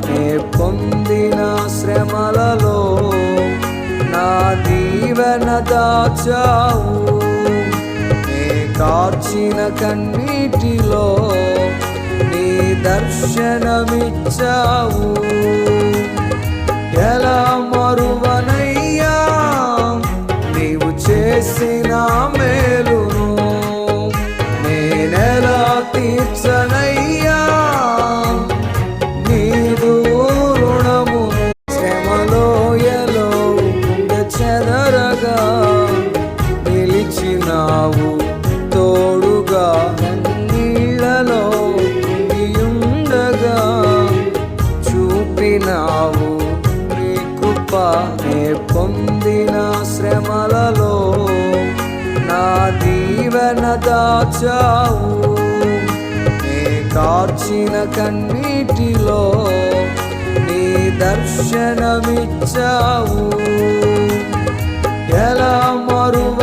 నే పొందిన శ్రమలలో నా దీవెన దాచావు. నే కార్చిన కన్నీటిలో నీ దర్శనమిచ్చావు. ఎలా మరువనయ్యా నీవు చేసిన మేలును, నేనెలా తీర్చనయ్యా నీదు రుణమును. శ్రమలోయలో చెదరగా నిలిచినావు, తోడుగా నీళ్ళలో ఉండగా చూపినావు నీ కృప. నే పొందిన శ్రమలలో నా దీవెన దాచావు. నే కార్చిన కన్నీటిలో నీ దర్శనమిచ్చావు. ఎలా మరువ